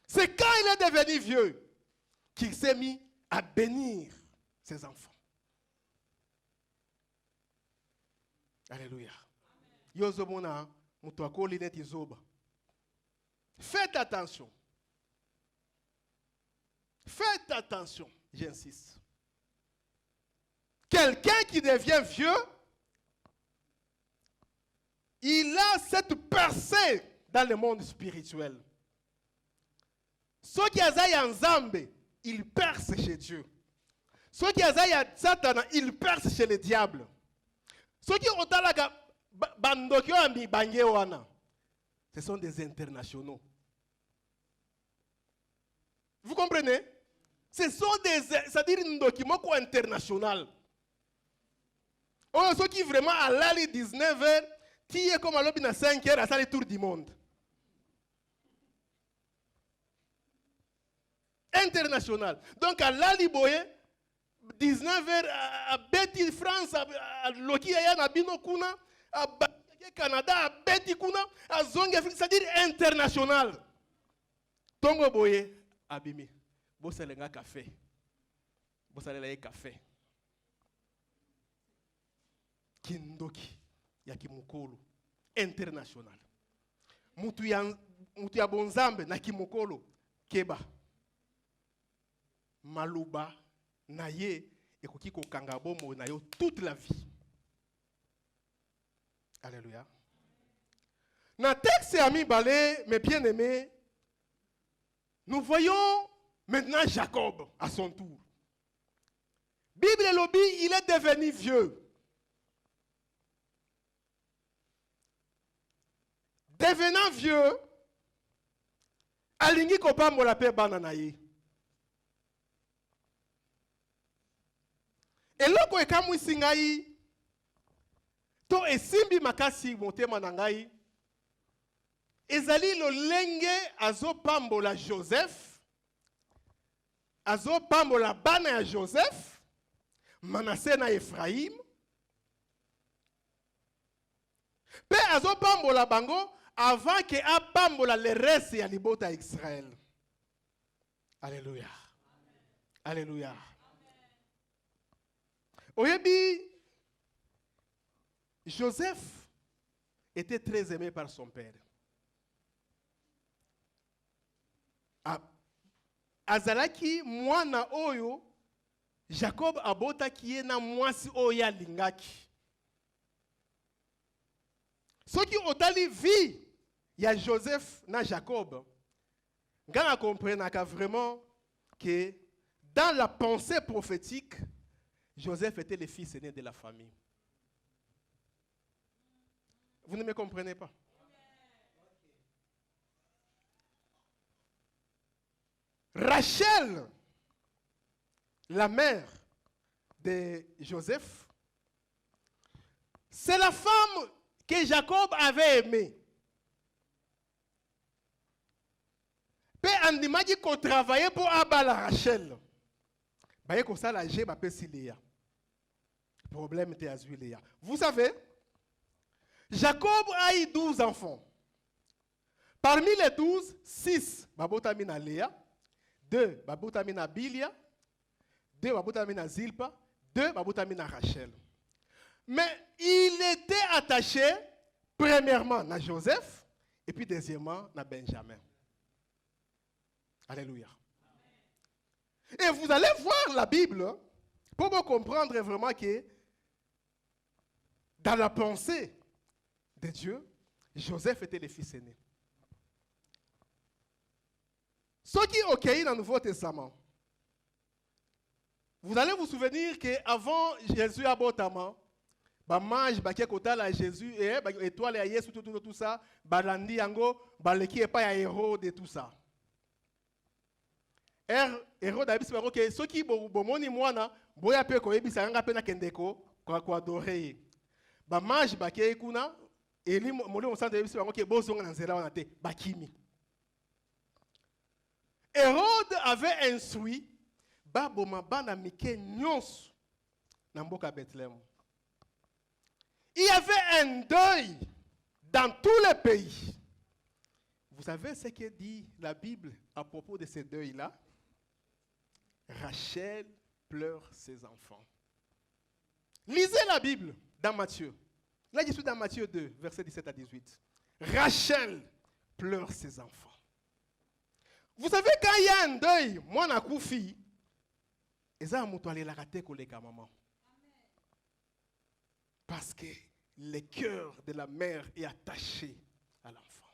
C'est quand il est devenu vieux qu'il s'est mis à bénir ses enfants. Alléluia. Faites attention. Faites attention, j'insiste. Quelqu'un qui devient vieux, il a cette percée dans le monde spirituel. Ceux qui ont Nzambe, ils percent chez Dieu. Ceux qui ont Satan, ils percent chez le diable. Ceux qui ont ce sont des internationaux. Vous comprenez? Ce sont des, c'est-à-dire un document international. Ceux qui vraiment à l'âge 19h, qui est comme à l'objet 5h à faire le tour du monde. International. Donc à l'Aliboye, 19h à Betty France, à Loki Ayana Binokuna, à ke Canada abeti kuna azongi Afrique, c'est-à-dire international. Tongo boye abimi bosalenga café bosalela café kindoki ya kimukolo international mutu ya bonzambe na kimukolo keba maluba na ye ekoki kokanga bomo na yo toute la vie. Alléluia. Na texte ami balé, mes bien-aimés, nous voyons maintenant Jacob à son tour. Bible et lobby, il est devenu vieux. Devenant vieux, alingi kopa molape bananaye. Eloko ekamu singai to esimbi makasi motema na ngai ezali lolenge azopambola Joseph, azopambola bana ya Joseph, Manassé na Ephraim, pe azopambola bango avant que apambola le reste ya libota Israël. Alléluia. Alléluia. Oyebi, Joseph était très aimé par son père. Azalaki mwana oyo Jacob abotaki ye na mwasi oyo alingaki. Soki otali vie ya Joseph na Jacob, ngana comprenaka vraiment que dans la pensée prophétique, Joseph était le fils aîné de la famille. Vous ne me comprenez pas? Rachel, la mère de Joseph, c'est la femme que Jacob avait aimée. Pe andimaki ko travailler pour abala Rachel. Baye ko sala je ba pesi Léa. Problème te azui Léa. Vous savez, Jacob a eu 12 enfants. Parmi les 12, 6 babotami na Léa, 2 babotami na Bilia, 2 babotami na Zilpa, 2 babotami na Rachel. Mais il était attaché premièrement à Joseph et puis deuxièmement à Benjamin. Alléluia. Et vous allez voir la Bible pour vous comprendre vraiment que dans la pensée de Dieu, Joseph était le fils aîné. Ce qui est OK dans le Nouveau Testament, vous allez vous souvenir qu'avant Jésus à Botama, mange baké kotala Jésus et étoile à Yesu tout ça, balandi yango, baleki et pas ya Hérode et tout ça. Hérode a dit que ceux qui bomoni mwana, boya pe ko ebisa nga pe na kendeko kwa adorer. Ba mange baké kuna eli moli mo sante ebisa que bozonga na nzela wana te bakimi. Hérode avait instruit baboma bana mike nyonso na mboka Bethléem. Il y avait un deuil dans tous les pays. Vous savez ce que dit la Bible à propos de ce deuil-là? Rachel pleure ses enfants. Lisez la Bible dans Matthieu. Là, je suis dans Matthieu 2, versets 17 à 18. Rachel pleure ses enfants. Vous savez, quand il y a un deuil, moi, na koufi, et ça, je suis la rater avec maman. Parce que le cœur de la mère est attaché à l'enfant.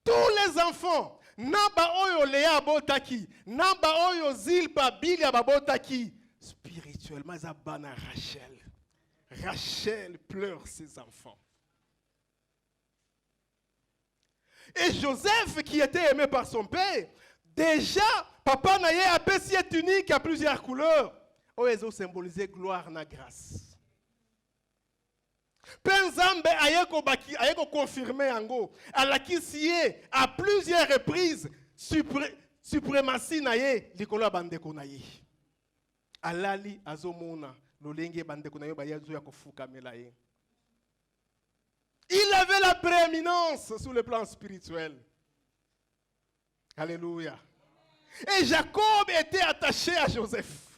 Tous les enfants, namba oyo Léa botaki, namba oyo Zilpa Bilia babotaki, spirituellement, ça bana Rachel. Rachel pleure ses enfants. Et Joseph, qui était aimé par son père, déjà, papa n'a eu un petit tunique à plusieurs couleurs. Oh, ils ont symbolisé gloire na grâce. Penzambe ayeko confirmé ango alakisie à plusieurs reprises suprématie naye likolo bandeko naye alali azomona lolenge bandeko naye bayazo ya kofuka melaye. Il avait la prééminence sur le plan spirituel. Alléluia. Et Jacob était attaché à Joseph.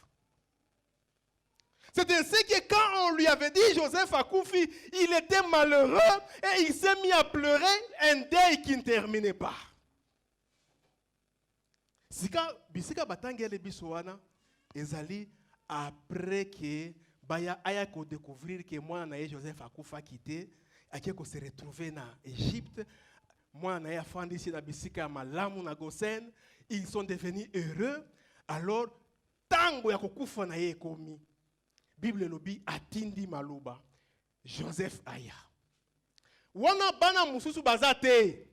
C'est ainsi que quand on lui avait dit Joseph a Koufi, il était malheureux et il s'est mis à pleurer, un deuil qui ne terminait pas. Sika batangele bisoana ezali après que baya aya ko découvrir que moi na Joseph a Koufa quitté, aki ko se retrouver na Égypte, moi na ya fandi ici na bisika malamu na Gosen, ils sont devenus heureux. Alors tango ya kokufa na ye komi. Bible lobi atindi maluba Joseph aya. Wana bana mususu bazate.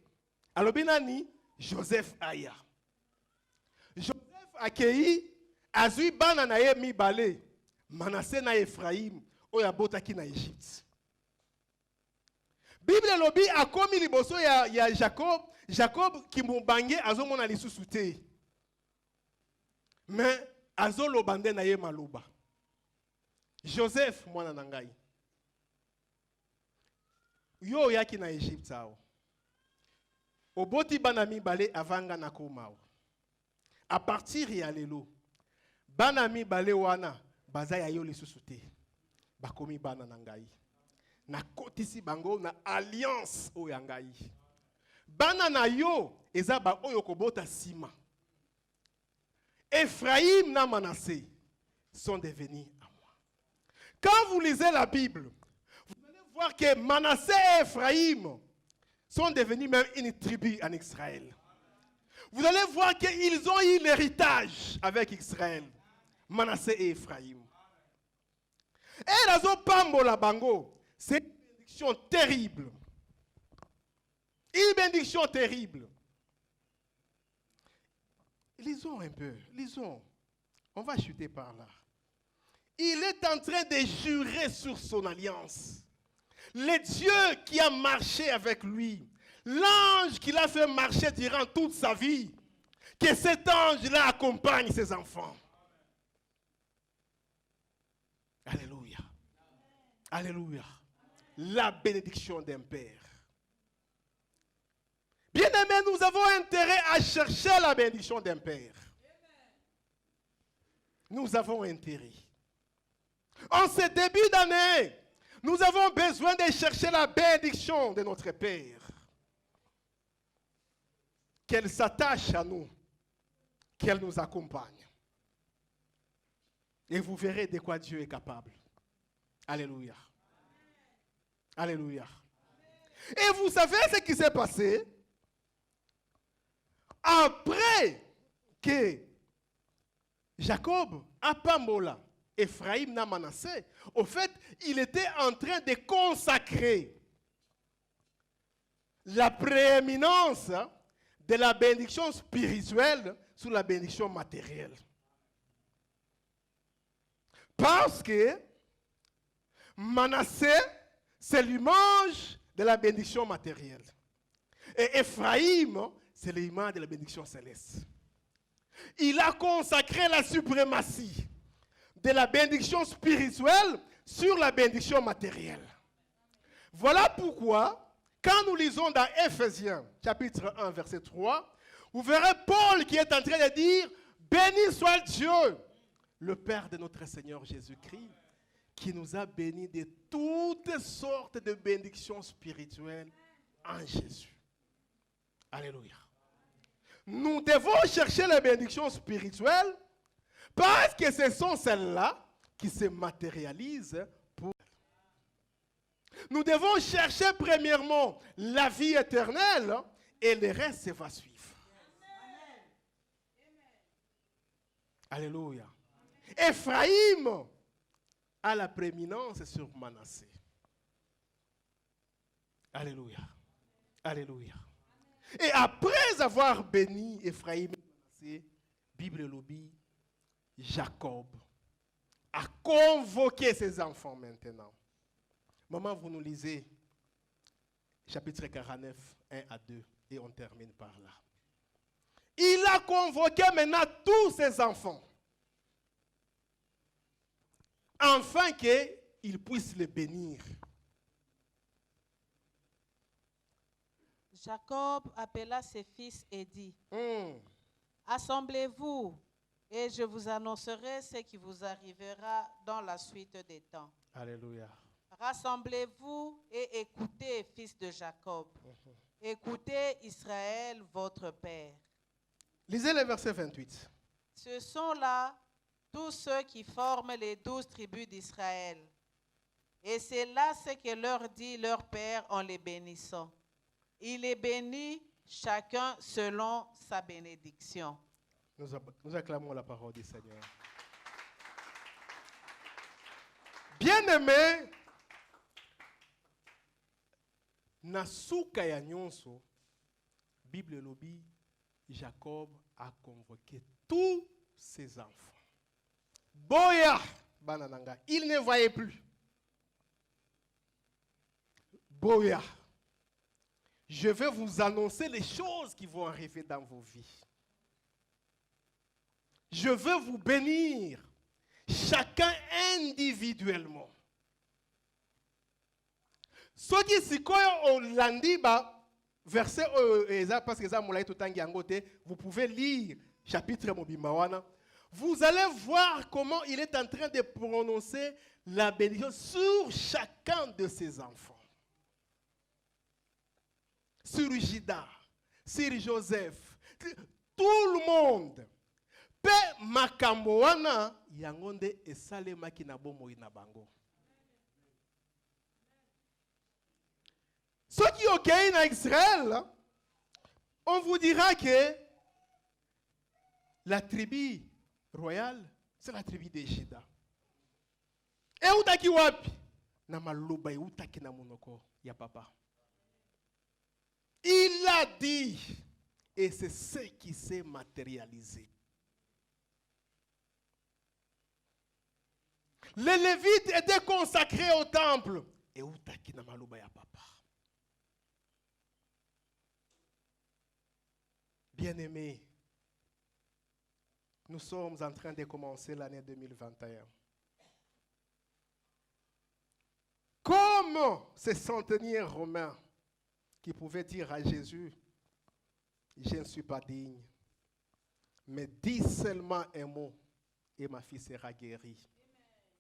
Alobi nani? Joseph aya. Joseph akei azui bana na ye mibale. Manassé na Ephraim oya botaki na Égypte. Bible lobi akomi liboso ya Jacob. Jacob kimumbange azomona lisusu te. Mais azolo bande na ye maluba. Joseph mwana nangai. Yo yaki na Égypte ao. Oboti banami bale avanga na komao. À partir ya lelo. Banami bale wana baza ya yo lisusu te. Bakomi bana nangai. Na kotisi bango na alliance o yangai. Bana na yo eza ba oyo kobota sima. Ephraim na Manassé sont devenus à moi. Quand vous lisez la Bible, vous allez voir que Manassé et Ephraim sont devenus même une tribu en Israël. Vous allez voir qu'ils ont eu l'héritage avec Israël. Manassé et Ephraim. Et razo pambola bango, c'est une bénédiction terrible. Une bénédiction terrible. Lisons un peu, lisons. On va chuter par là. Il est en train de jurer sur son alliance. Le Dieu qui a marché avec lui, l'ange qui l'a fait marcher durant toute sa vie, que cet ange-là accompagne ses enfants. Alléluia. Alléluia. La bénédiction d'un père. Bien-aimés, nous avons intérêt à chercher la bénédiction d'un père. Nous avons intérêt. En ce début d'année, nous avons besoin de chercher la bénédiction de notre Père. Qu'elle s'attache à nous, qu'elle nous accompagne. Et vous verrez de quoi Dieu est capable. Alléluia. Alléluia. Et vous savez ce qui s'est passé? Après que Jacob a pambola Ephraim n'a Manassé, au fait, il était en train de consacrer la prééminence de la bénédiction spirituelle sur la bénédiction matérielle. Parce que Manassé, c'est l'image de la bénédiction matérielle. Et Ephraim, c'est l'image de la bénédiction céleste. Il a consacré la suprématie de la bénédiction spirituelle sur la bénédiction matérielle. Voilà pourquoi, quand nous lisons dans Éphésiens, chapitre 1, verset 3, vous verrez Paul qui est en train de dire « Béni soit Dieu, le Père de notre Seigneur Jésus-Christ, qui nous a bénis de toutes sortes de bénédictions spirituelles en Jésus. » Alléluia. Nous devons chercher les bénédictions spirituelles parce que ce sont celles-là qui se matérialisent pour nous. Nous devons chercher premièrement la vie éternelle et le reste va suivre. Alléluia. Ephraim a la prééminence sur Manassé. Alléluia. Alléluia. Et après avoir béni Ephraim et Manassé, Bible lobby, Jacob a convoqué ses enfants maintenant. Maman, vous nous lisez chapitre 49, 1 à 2, et on termine par là. Il a convoqué maintenant tous ses enfants, afin qu'ils puissent les bénir. Jacob appela ses fils et dit, Hmm. assemblez-vous et je vous annoncerai ce qui vous arrivera dans la suite des temps. Alléluia. Rassemblez-vous et écoutez, fils de Jacob. Écoutez, Israël, votre père. Lisez le verset 28. Ce sont là tous ceux qui forment les 12 tribus d'Israël. Et c'est là ce que leur dit leur père en les bénissant. Il les bénit chacun selon sa bénédiction. Nous acclamons la parole du Seigneur. Bien-aimé, Nasuka ya nyonso, Bible lobi, Jacob a convoqué tous ses enfants. Boya, banananga, il ne voyait plus. Boya, je vais vous annoncer les choses qui vont arriver dans vos vies. Je veux vous bénir, chacun individuellement. Soki sikoyo olandi ba verset parce que ça molai totangi angote, vous pouvez lire chapitre mobimba wana. Vous allez voir comment il est en train de prononcer la bénédiction sur chacun de ses enfants. Sur Juda, sur Joseph, tout le monde. Pe makambo wana yangonde esalemaki na bomoi na bango. Ceux qui ont gagné en Israël, on vous dira que la tribu royale, c'est la tribu de Juda. Et utaki wapi? Na maloba utaki na monoko ya papa. Il a dit, et c'est ce qui s'est matérialisé. Les Lévites étaient consacrés au temple. Et utaki na maloba ya papa. Bien-aimés, nous sommes en train de commencer l'année 2021. Comme ces centeniers romains qui pouvaient dire à Jésus, je ne suis pas digne, mais dis seulement un mot et ma fille sera guérie.